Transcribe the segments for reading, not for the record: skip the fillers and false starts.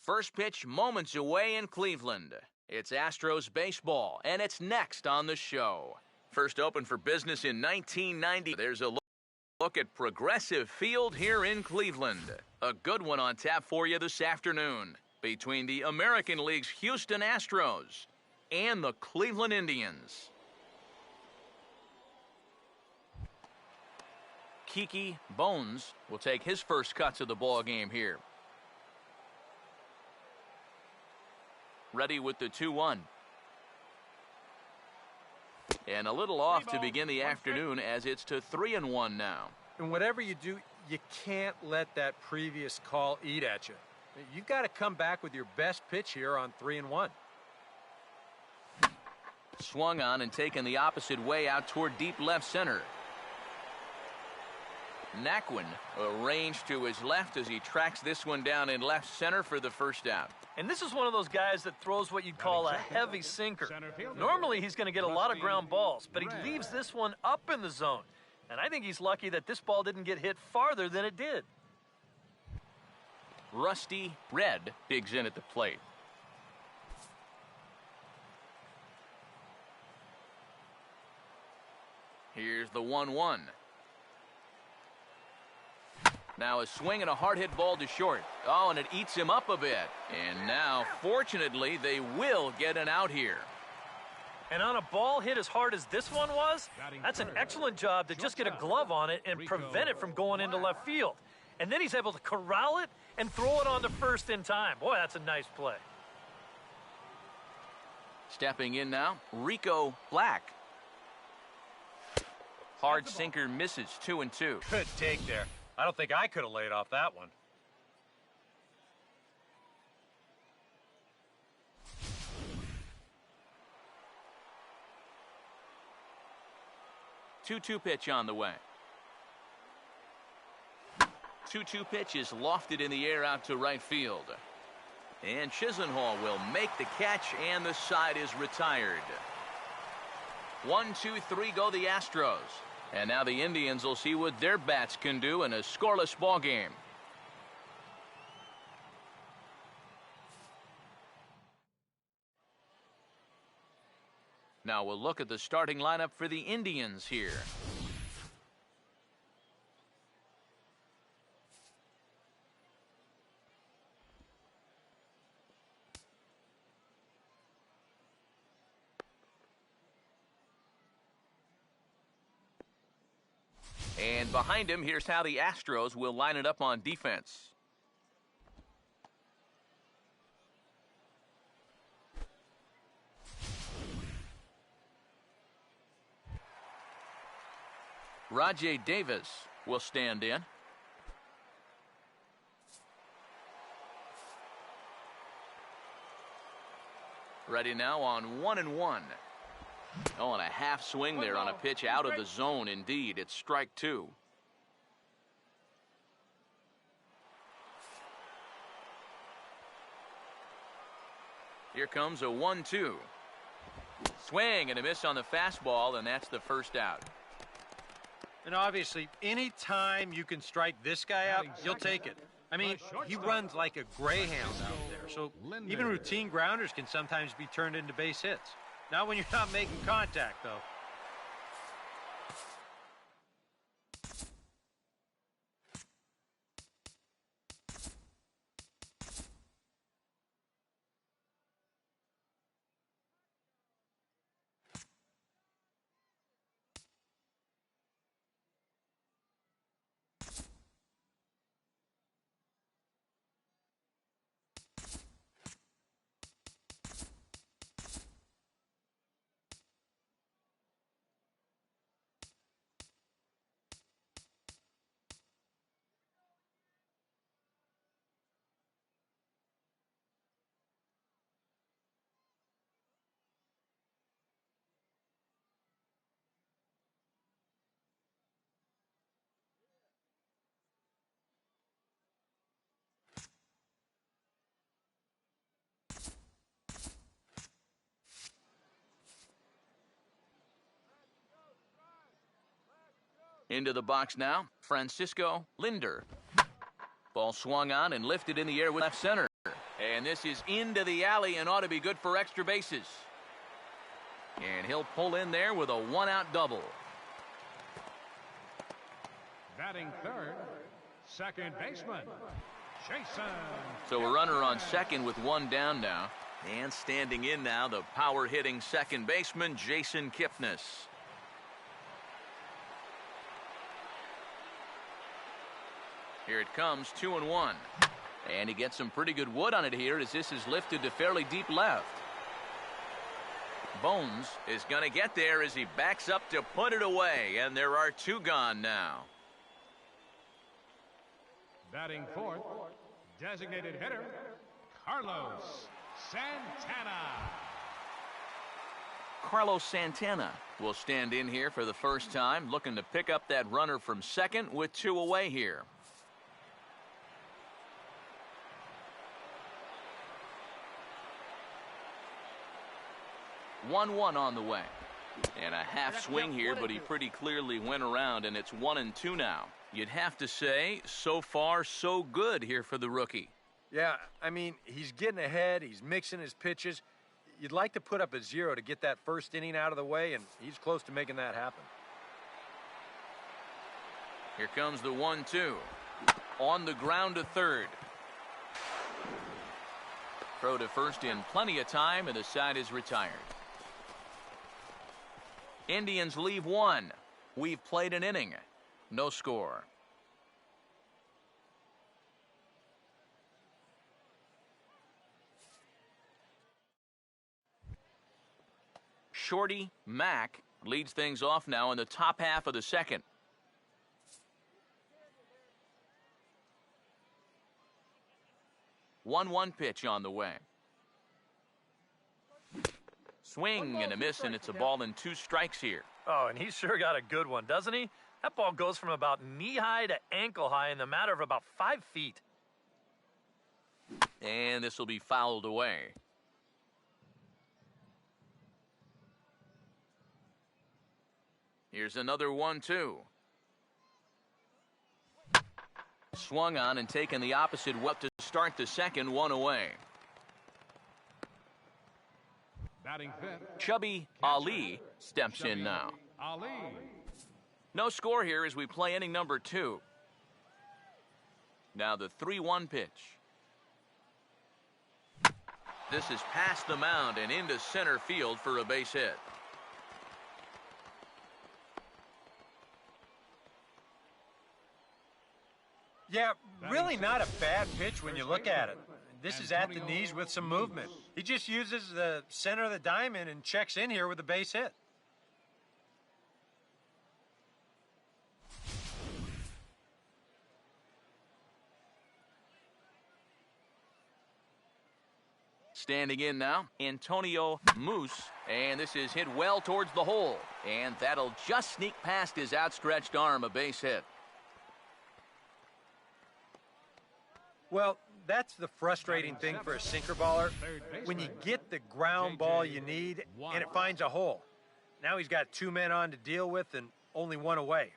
First pitch moments away in Cleveland. It's Astros baseball, and it's next on the show. First opened for business in 1990. There's a look at Progressive Field here in Cleveland. A good one on tap for you this afternoon between the American League's Houston Astros and the Cleveland Indians. Kiki Bones will take his first cuts of the ball game here. Ready with the 2-1. And a little off to begin the afternoon as it's to 3-1 now. And whatever you do, you can't let that previous call eat at you. You've got to come back with your best pitch here on 3-1. Swung on and taken the opposite way out toward deep left center. Naquin arranged to his left as he tracks this one down in left center for the first out. And this is one of those guys that throws what you'd call a heavy sinker. Normally he's going to get a lot of ground balls, but he leaves this one up in the zone. And I think he's lucky that this ball didn't get hit farther than it did. Rusty Red digs in at the plate. Here's the 1-1. Now a swing and a hard hit ball to short. Oh, and it eats him up a bit. And now, fortunately, they will get an out here. And on a ball hit as hard as this one was, that's an excellent job to just get a glove on it and prevent it from going into left field. And then he's able to corral it and throw it on to first in time. Boy, that's a nice play. Stepping in now, Rico Black. Hard sinker misses, 2-2. Good take there. I don't think I could have laid off that one. Two-two pitch on the way. 2-2 pitch is lofted in the air out to right field. And Chisenhall will make the catch, and the side is retired. 1-2-3 go the Astros. And now the Indians will see what their bats can do in a scoreless ball game. Now we'll look at the starting lineup for the Indians here. And behind him, here's how the Astros will line it up on defense. Rajay Davis will stand in. Ready now on 1-1. Oh, and a half swing there on a pitch out of the zone. Indeed, it's strike two. Here comes a 1-2. Swing and a miss on the fastball, and that's the first out. And obviously, any time you can strike this guy out, you'll take it. I mean, he runs like a greyhound out there, so even routine grounders can sometimes be turned into base hits. Not when you're not making contact, though. Into the box now, Francisco Linder. Ball swung on and lifted in the air with left center. And this is into the alley and ought to be good for extra bases. And he'll pull in there with a one-out double. Batting third, second baseman, Jason. So a runner on second with one down now. And standing in now, the power-hitting second baseman, Jason Kipnis. Here it comes, 2-1. And he gets some pretty good wood on it here as this is lifted to fairly deep left. Bones is going to get there as he backs up to put it away, and there are two gone now. Batting fourth, designated hitter, Carlos Santana. Carlos Santana will stand in here for the first time, looking to pick up that runner from second with two away here. One on the way. And a half swing here, but he pretty clearly went around, and it's 1-2 now. You'd have to say, so far, so good here for the rookie. Yeah, I mean, he's getting ahead. He's mixing his pitches. You'd like to put up a 0 to get that first inning out of the way, and he's close to making that happen. Here comes the 1-2. On the ground to third. Throw to first in plenty of time, and the side is retired. Indians leave one. We've played an inning. No score. Shorty Mack leads things off now in the top half of the second. One pitch on the way. Swing and a miss, and it's a ball and 2 strikes here. Oh, and he's sure got a good one, doesn't he? That ball goes from about knee-high to ankle-high in the matter of about 5 feet. And this will be fouled away. Here's another 1-2. Swung on and taken the opposite way to start the second, 1 away. Batting fifth, Chubby Ali steps in now. Ali. No score here as we play inning number 2. Now the 3-1 pitch. This is past the mound and into center field for a base hit. Yeah, really not a bad pitch when you look at it. This is at the knees with some movement. He just uses the center of the diamond and checks in here with a base hit. Standing in now, Antonio Moose, and this is hit well towards the hole, and that'll just sneak past his outstretched arm, a base hit. Well, that's the frustrating thing for a sinker baller. When you get the ground ball you need and it finds a hole. Now he's got 2 men on to deal with and only 1 away.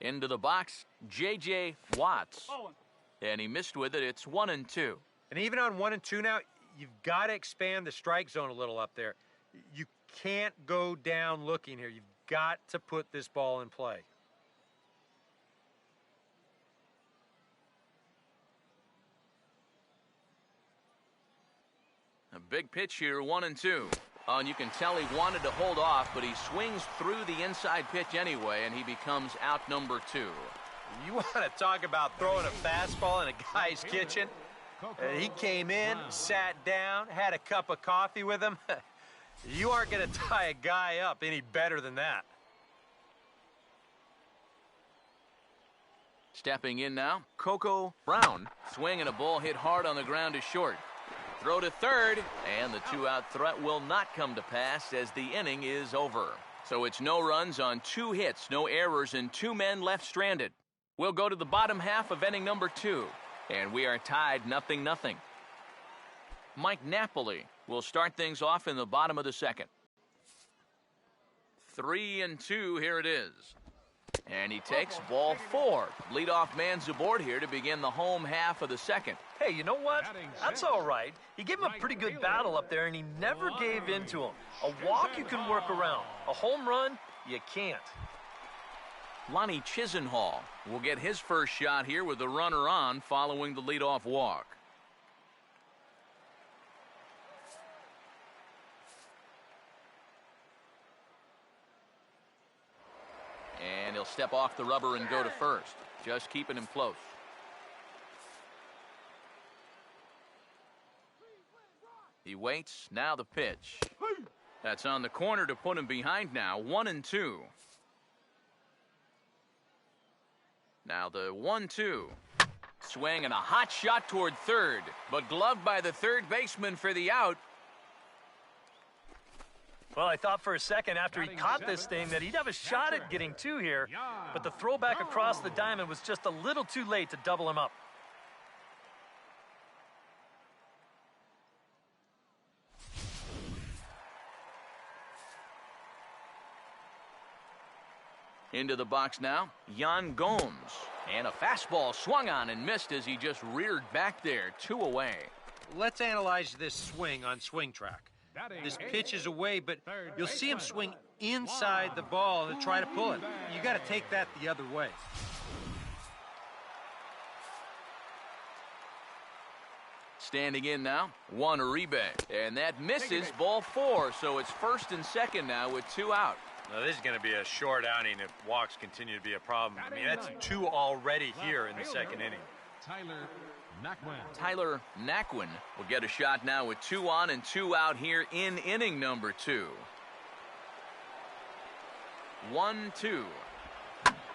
Into the box, J.J. Watts. And he missed with it. It's 1-2. And even on 1 and 2 now, you've got to expand the strike zone a little up there. You can't go down looking here. You've got to put this ball in play. A big pitch here, 1-2. Oh, and you can tell he wanted to hold off, but he swings through the inside pitch anyway, and he becomes out number 2. You want to talk about throwing a fastball in a guy's kitchen? He came in, sat down, had a cup of coffee with him. You aren't going to tie a guy up any better than that. Stepping in now, Coco Brown. Swing and a ball hit hard on the ground to short. Throw to third, and the 2-out threat will not come to pass as the inning is over. So it's no runs on 2 hits, no errors, and 2 men left stranded. We'll go to the bottom half of inning number 2, and we are tied 0-0. Mike Napoli will start things off in the bottom of the second. 3-2, here it is. And he takes ball 4. Leadoff man's aboard here to begin the home half of the second. Hey, you know what? That's all right. He gave him a pretty good battle up there, and he never gave in to him. A walk you can work around. A home run, you can't. Lonnie Chisenhall will get his first shot here with the runner on following the leadoff walk. And he'll step off the rubber and go to first, just keeping him close. He waits, now the pitch. That's on the corner to put him behind now, 1-2. Now the 1-2. Swing and a hot shot toward third, but gloved by the third baseman for the out. Well, I thought for a second after he caught this thing that he'd have a shot at getting 2 here, but the throwback across the diamond was just a little too late to double him up. Into the box now, Yan Gomes. And a fastball swung on and missed as he just reared back there, 2 away. Let's analyze this swing on Swing Track. This pitch is away, but you'll see him swing inside the ball and try to pull it. You got to take that the other way. Standing in now, Juan Uribe. And that misses, ball 4, so it's first and second now with 2 out. Now, this is going to be a short outing if walks continue to be a problem. I mean, that's 2 already here in the second inning. Tyler Naquin will get a shot now with 2 on and 2 out here in inning number 2. 1-2.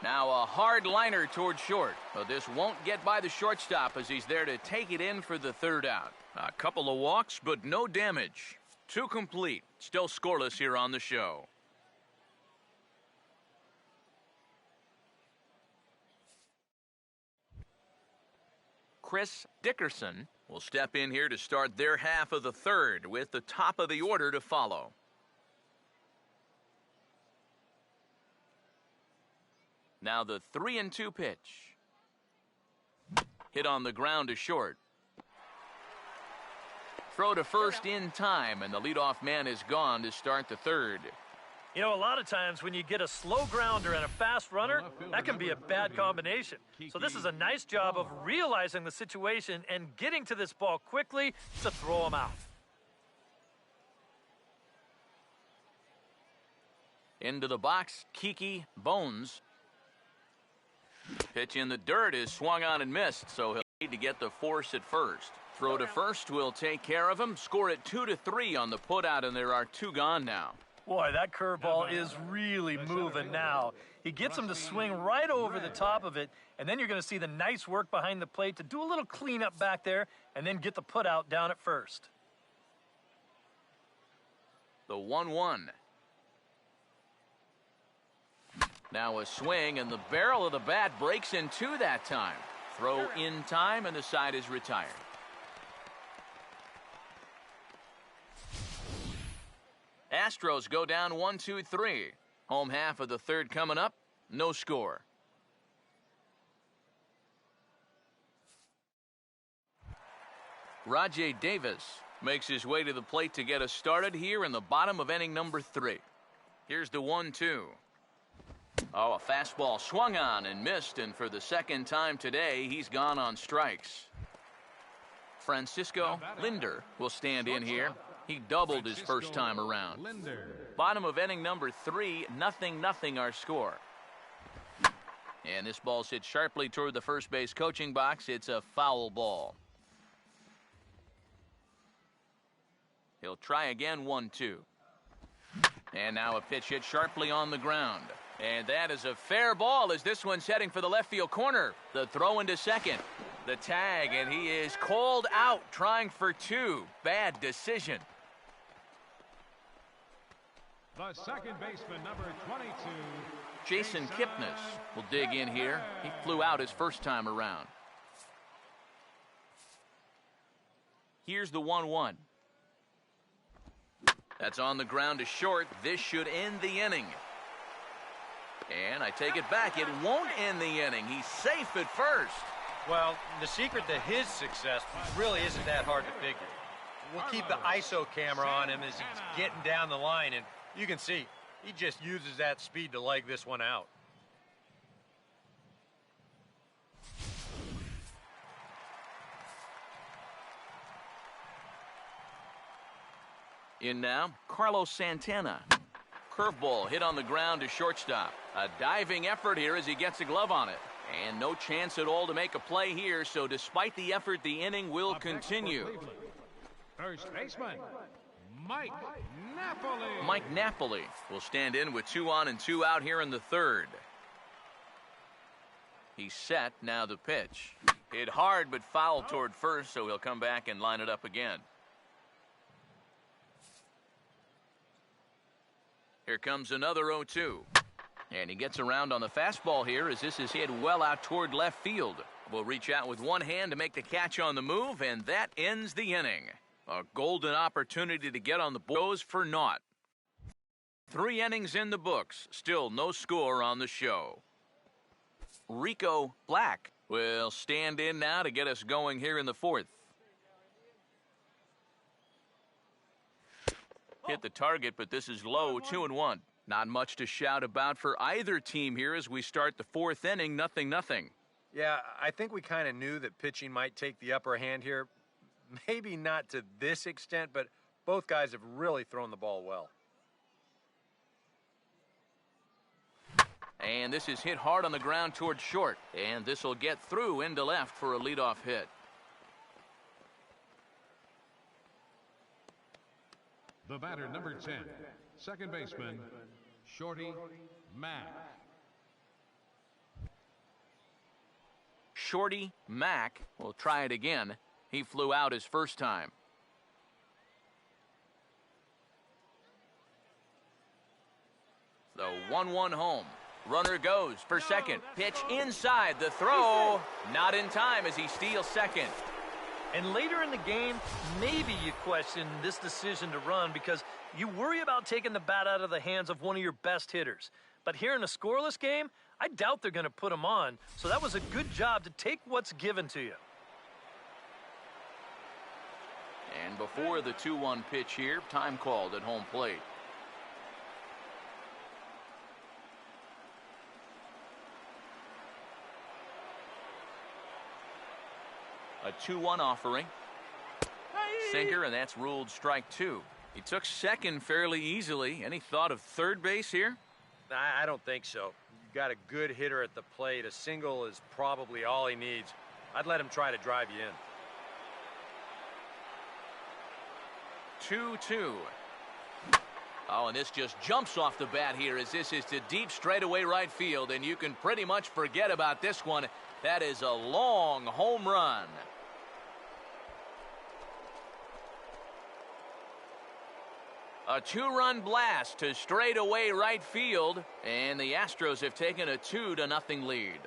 Now a hard liner toward short. But this won't get by the shortstop as he's there to take it in for the third out. A couple of walks, but no damage. 2 complete. Still scoreless here on the show. Chris Dickerson will step in here to start their half of the third with the top of the order to follow. Now the 3-2 pitch. Hit on the ground to short. Throw to first in time, and the leadoff man is gone to start the third. You know, a lot of times when you get a slow grounder and a fast runner, that can be a bad combination. So this is a nice job of realizing the situation and getting to this ball quickly to throw him out. Into the box, Kiki Bones. Pitch in the dirt is swung on and missed, so he'll need to get the force at first. Throw to first will take care of him. Score it 2-3 on the putout, and there are 2 gone now. Boy, that curveball is really moving now. He gets him to swing right over the top of it, and then you're going to see the nice work behind the plate to do a little cleanup back there and then get the putout down at first. The 1-1. Now a swing, and the barrel of the bat breaks in 2 that time. Throw in time, and the side is retired. Astros go down 1-2-3. Home half of the third coming up. No score. Rajay Davis makes his way to the plate to get us started here in the bottom of inning number 3. Here's the 1-2. Oh, a fastball swung on and missed, and for the second time today, he's gone on strikes. Francisco Linder will stand in here. He doubled his first time around. Bottom of inning number 3, 0-0 our score. And this ball's hit sharply toward the first base coaching box. It's a foul ball. He'll try again, 1-2. And now a pitch hit sharply on the ground. And that is a fair ball as this one's heading for the left field corner. The throw into second. The tag, and he is called out, trying for 2. Bad decision. The second baseman, number 22. Jason Kipnis will dig in here. He flew out his first time around. Here's the 1-1. That's on the ground to short. This should end the inning. And I take it back. It won't end the inning. He's safe at first. Well, the secret to his success really isn't that hard to figure. We'll keep the ISO camera on him as he's getting down the line, and you can see he just uses that speed to leg this one out. In now, Carlos Santana. Curveball hit on the ground to shortstop. A diving effort here as he gets a glove on it. And no chance at all to make a play here, so despite the effort, the inning will continue. First baseman, Mike Napoli. Mike Napoli will stand in with 2 on and 2 out here in the third. He's set, now the pitch. Hit hard but foul toward first, so he'll come back and line it up again. Here comes another 0-2. And he gets around on the fastball here as this is hit well out toward left field. Will reach out with one hand to make the catch on the move, and that ends the inning. A golden opportunity to get on the board goes for naught. 3 innings in the books, still no score on the show. Rico Black will stand in now to get us going here in the 4th. Hit the target, but this is low, 2-1. Not much to shout about for either team here as we start the 4th inning, 0-0. Yeah, I think we kind of knew that pitching might take the upper hand here. Maybe not to this extent, but both guys have really thrown the ball well. And this is hit hard on the ground toward short. And this will get through into left for a leadoff hit. The batter, number 10, second baseman, Shorty Mack. Shorty Mack will try it again. He flew out his first time. The 1-1 home. Runner goes for second. Pitch inside. The throw. Not in time as he steals second. And later in the game, maybe you question this decision to run because you worry about taking the bat out of the hands of one of your best hitters. But here in a scoreless game, I doubt they're going to put him on. So that was a good job to take what's given to you. And before the 2-1 pitch here, time called at home plate. A 2-1 offering. Sinker, and that's ruled strike 2. He took second fairly easily. Any thought of third base here? I don't think so. You've got a good hitter at the plate. A single is probably all he needs. I'd let him try to drive you in. 2-2. Oh, and this just jumps off the bat here as this is to deep straightaway right field, and you can pretty much forget about this one. That is a long home run. A 2-run blast to straightaway right field, and the Astros have taken a 2-0 lead.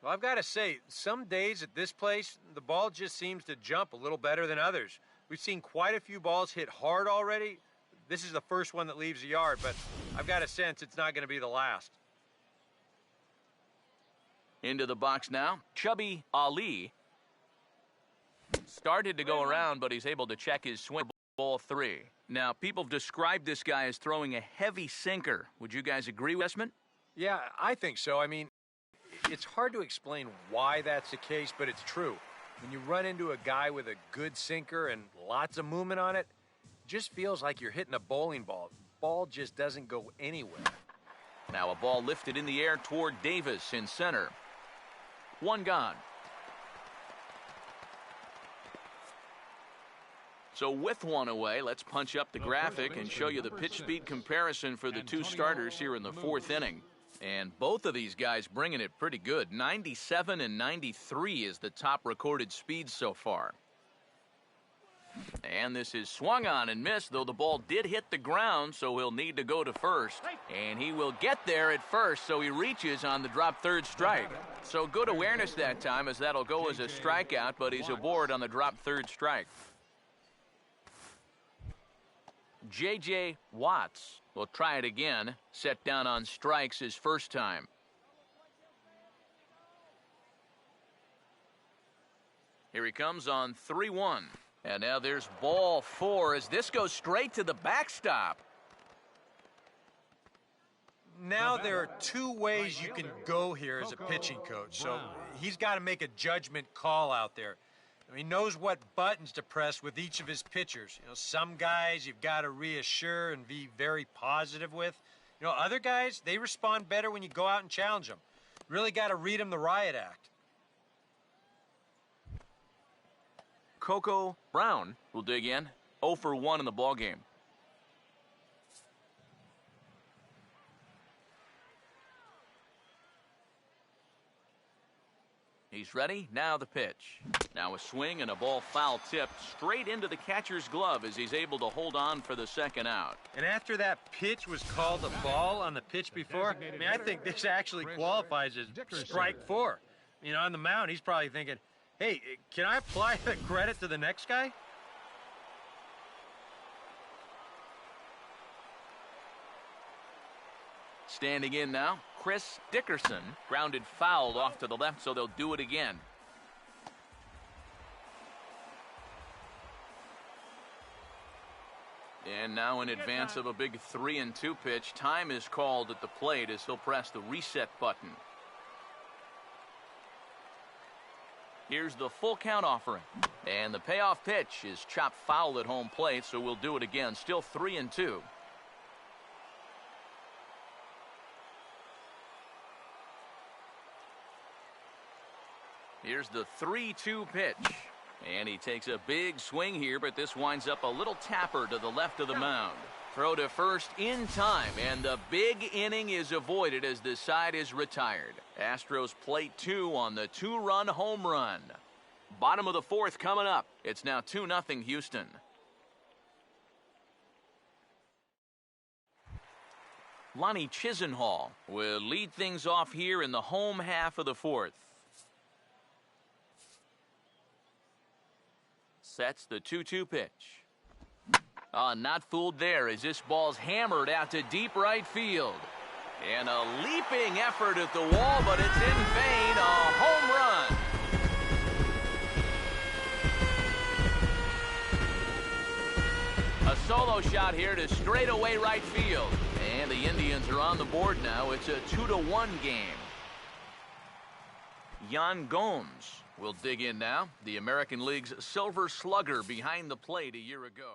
Well, I've got to say, some days at this place, the ball just seems to jump a little better than others. We've seen quite a few balls hit hard already. This is the first one that leaves the yard, but I've got a sense it's not going to be the last. Into the box now, Chubby Ali. Started to go around, but he's able to check his swing. Ball 3. Now, people have described this guy as throwing a heavy sinker. Would you guys agree, Westman? Yeah, I think so. I mean, it's hard to explain why that's the case, but it's true. When you run into a guy with a good sinker and lots of movement on it, it just feels like you're hitting a bowling ball. The ball just doesn't go anywhere. Now a ball lifted in the air toward Davis in center. 1 gone. So with 1 away, let's punch up the graphic and show you the pitch speed comparison for the 2 starters here in the 4th inning. And both of these guys bringing it pretty good. 97 and 93 is the top recorded speed so far. And this is swung on and missed, though the ball did hit the ground, so he'll need to go to first. And he will get there at first, so he reaches on the drop third strike. So good awareness that time, as that'll go as a strikeout, but he's aboard on the drop third strike. J.J. Watts will try it again, set down on strikes his first time. Here he comes on 3-1. And now there's ball 4 as this goes straight to the backstop. Now there are two ways you can go here as a pitching coach. So he's got to make a judgment call out there. He knows what buttons to press with each of his pitchers. You know, some guys you've got to reassure and be very positive with. You know, other guys, they respond better when you go out and challenge them. Really got to read them the riot act. Coco Brown will dig in. 0 for 1 in the ballgame. He's ready. Now the pitch. Now a swing and a ball foul tipped straight into the catcher's glove as he's able to hold on for the second out. And after that pitch was called a ball on the pitch before, I mean, I think this actually qualifies as strike 4. You know, on the mound, he's probably thinking, hey, can I apply the credit to the next guy? Standing in now, Chris Dickerson. Grounded foul off to the left, so they'll do it again. And now in advance of a big 3-2 pitch, time is called at the plate as he'll press the reset button. Here's the full count offering. And the payoff pitch is chopped foul at home plate, so we'll do it again. Still 3-2. Here's the 3-2 pitch. And he takes a big swing here, but this winds up a little tapper to the left of the mound. Throw to first in time, and the big inning is avoided as the side is retired. Astros plate 2 on the 2-run home run. Bottom of the 4th coming up. It's now 2-0 Houston. Lonnie Chisenhall will lead things off here in the home half of the 4th. Sets the 2-2 pitch. Not fooled there as this ball's hammered out to deep right field. And a leaping effort at the wall, but it's in vain. A home run. A solo shot here to straightaway right field. And the Indians are on the board now. It's a 2-1 game. Yan Gomes will dig in now. The American League's Silver Slugger behind the plate a year ago.